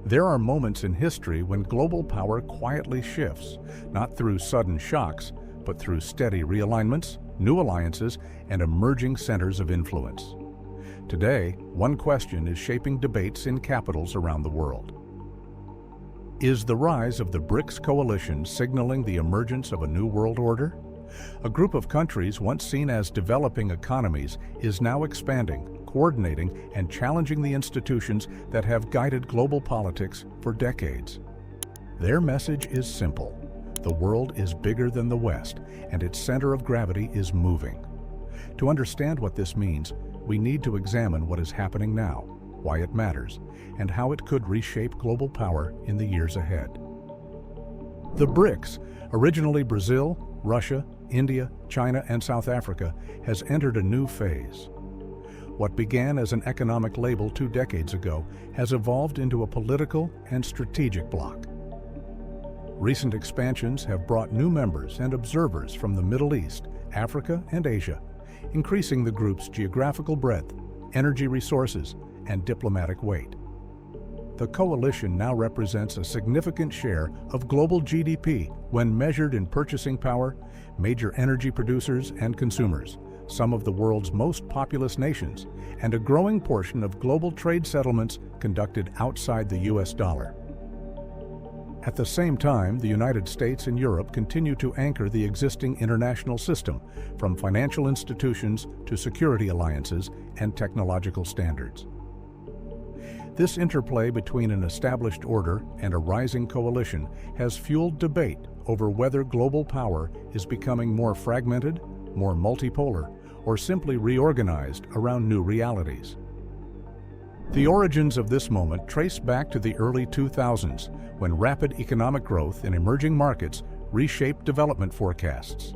There are moments in history when global power quietly shifts, not through sudden shocks, but through steady realignments, new alliances, and emerging centers of influence. Today, one question is shaping debates in capitals around the world. Is the rise of the BRICS coalition signaling the emergence of a new world order? A group of countries once seen as developing economies is now expanding, coordinating, and challenging the institutions that have guided global politics for decades. Their message is simple. The world is bigger than the West, and its center of gravity is moving. To understand what this means, we need to examine what is happening now, why it matters, and how it could reshape global power in the years ahead. The BRICS, originally Brazil, Russia, India, China, and South Africa, has entered a new phase. What began as an economic label 2 decades ago has evolved into a political and strategic bloc. Recent expansions have brought new members and observers from the Middle East, Africa, and Asia, increasing the group's geographical breadth, energy resources, and diplomatic weight. The coalition now represents a significant share of global GDP when measured in purchasing power, major energy producers and consumers, some of the world's most populous nations, and a growing portion of global trade settlements conducted outside the US dollar. At the same time, the United States and Europe continue to anchor the existing international system, from financial institutions to security alliances and technological standards. This interplay between an established order and a rising coalition has fueled debate over whether global power is becoming more fragmented, more multipolar, or simply reorganized around new realities. The origins of this moment trace back to the early 2000s, when rapid economic growth in emerging markets reshaped development forecasts.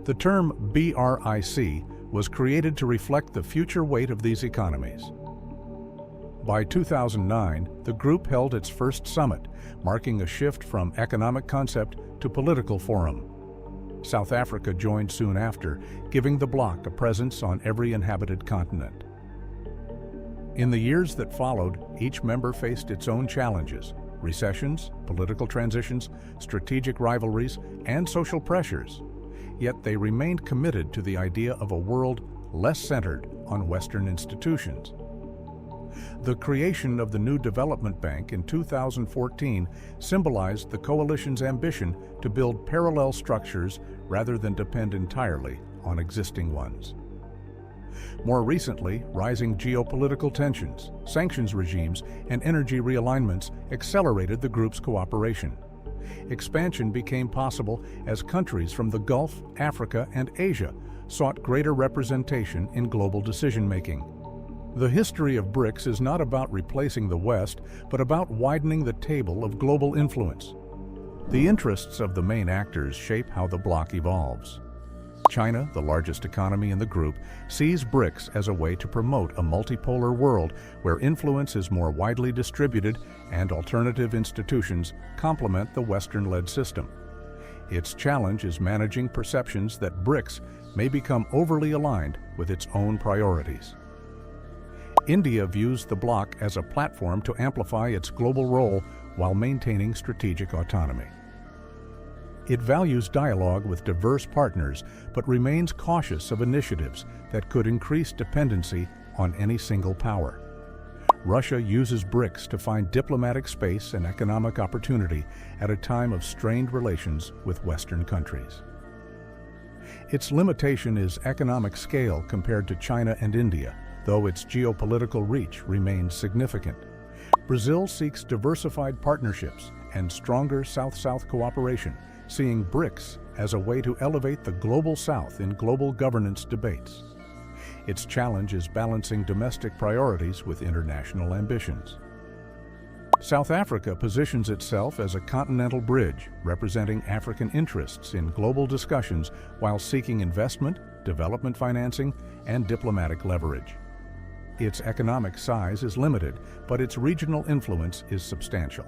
The term BRIC was created to reflect the future weight of these economies. By 2009, the group held its first summit, marking a shift from economic concept to political forum. South Africa joined soon after, giving the bloc a presence on every inhabited continent. In the years that followed, each member faced its own challenges: recessions, political transitions, strategic rivalries, and social pressures. Yet they remained committed to the idea of a world less centered on Western institutions. The creation of the new Development Bank in 2014 symbolized the coalition's ambition to build parallel structures rather than depend entirely on existing ones. More recently, rising geopolitical tensions, sanctions regimes, and energy realignments accelerated the group's cooperation. Expansion became possible as countries from the Gulf, Africa, and Asia sought greater representation in global decision-making. The history of BRICS is not about replacing the West, but about widening the table of global influence. The interests of the main actors shape how the bloc evolves. China, the largest economy in the group, sees BRICS as a way to promote a multipolar world where influence is more widely distributed and alternative institutions complement the Western-led system. Its challenge is managing perceptions that BRICS may become overly aligned with its own priorities. India views the bloc as a platform to amplify its global role while maintaining strategic autonomy. It values dialogue with diverse partners, but remains cautious of initiatives that could increase dependency on any single power. Russia uses BRICS to find diplomatic space and economic opportunity at a time of strained relations with Western countries. Its limitation is economic scale compared to China and India, though its geopolitical reach remains significant. Brazil seeks diversified partnerships and stronger South-South cooperation, seeing BRICS as a way to elevate the Global South in global governance debates. Its challenge is balancing domestic priorities with international ambitions. South Africa positions itself as a continental bridge, representing African interests in global discussions while seeking investment, development financing, and diplomatic leverage. Its economic size is limited, but its regional influence is substantial.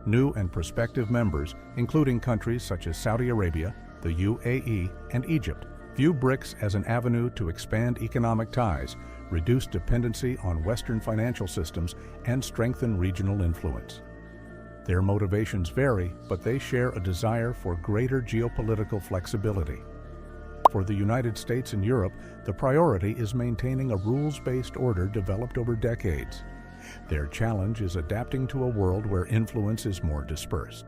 New and prospective members, including countries such as Saudi Arabia, the UAE, and Egypt, View BRICS as an avenue to expand economic ties, reduce dependency on Western financial systems, and strengthen regional influence. Their motivations vary, but they share a desire for greater geopolitical flexibility. For the United States and Europe, the priority is maintaining a rules-based order developed over decades. Their challenge is adapting to a world where influence is more dispersed.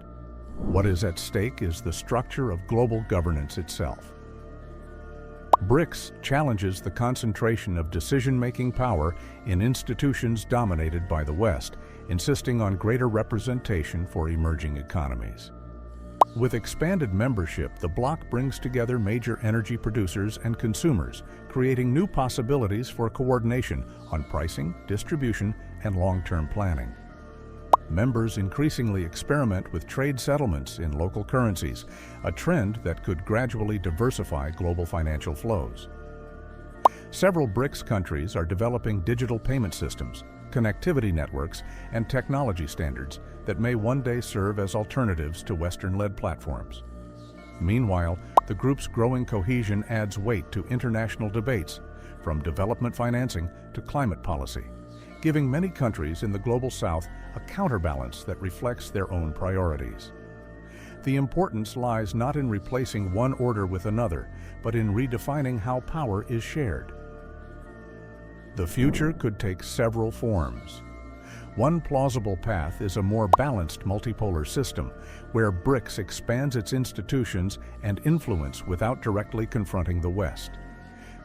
What is at stake is the structure of global governance itself. BRICS challenges the concentration of decision-making power in institutions dominated by the West, insisting on greater representation for emerging economies. With expanded membership, the bloc brings together major energy producers and consumers, creating new possibilities for coordination on pricing, distribution, and long-term planning. Members increasingly experiment with trade settlements in local currencies, a trend that could gradually diversify global financial flows. Several BRICS countries are developing digital payment systems, connectivity networks, and technology standards that may one day serve as alternatives to Western-led platforms. Meanwhile, the group's growing cohesion adds weight to international debates, from development financing to climate policy, giving many countries in the Global South a counterbalance that reflects their own priorities. The importance lies not in replacing one order with another, but in redefining how power is shared. The future could take several forms. One plausible path is a more balanced multipolar system, where BRICS expands its institutions and influence without directly confronting the West.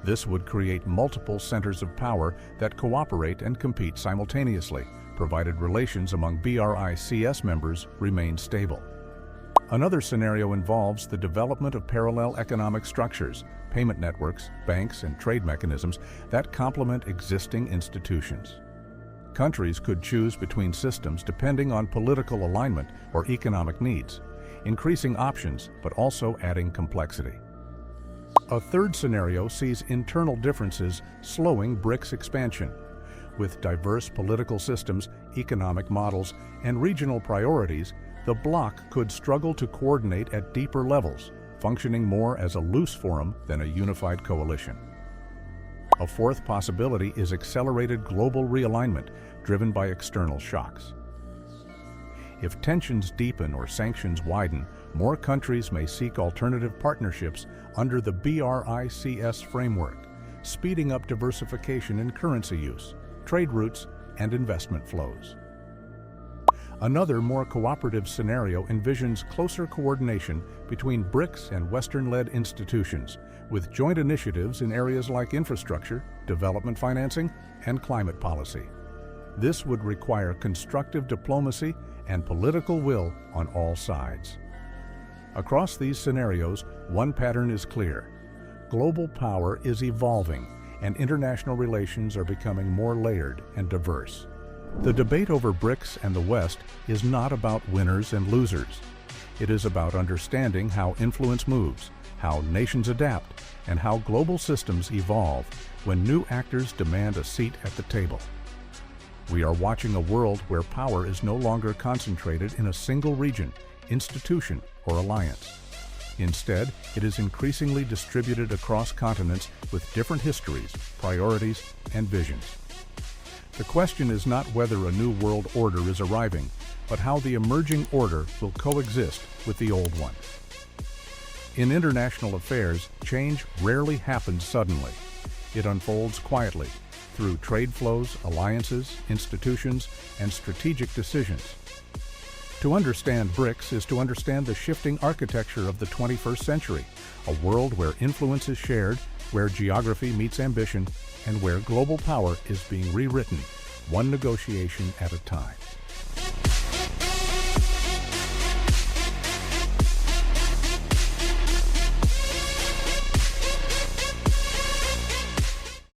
This would create multiple centers of power that cooperate and compete simultaneously, provided relations among BRICS members remain stable. Another scenario involves the development of parallel economic structures, payment networks, banks, and trade mechanisms that complement existing institutions. Countries could choose between systems depending on political alignment or economic needs, increasing options but also adding complexity. A third scenario sees internal differences slowing BRICS expansion. With diverse political systems, economic models, and regional priorities, the bloc could struggle to coordinate at deeper levels, functioning more as a loose forum than a unified coalition. A fourth possibility is accelerated global realignment driven by external shocks. If tensions deepen or sanctions widen, more countries may seek alternative partnerships under the BRICS framework, speeding up diversification in currency use, trade routes, and investment flows. Another, more cooperative scenario envisions closer coordination between BRICS and Western-led institutions, with joint initiatives in areas like infrastructure, development financing, and climate policy. This would require constructive diplomacy and political will on all sides. Across these scenarios, one pattern is clear. Global power is evolving, and international relations are becoming more layered and diverse. The debate over BRICS and the West is not about winners and losers. It is about understanding how influence moves, how nations adapt, and how global systems evolve when new actors demand a seat at the table. We are watching a world where power is no longer concentrated in a single region, institution, or alliance. Instead, it is increasingly distributed across continents with different histories, priorities, and visions. The question is not whether a new world order is arriving, but how the emerging order will coexist with the old one. In international affairs, change rarely happens suddenly. It unfolds quietly, through trade flows, alliances, institutions, and strategic decisions. To understand BRICS is to understand the shifting architecture of the 21st century, a world where influence is shared, where geography meets ambition, and where global power is being rewritten, one negotiation at a time.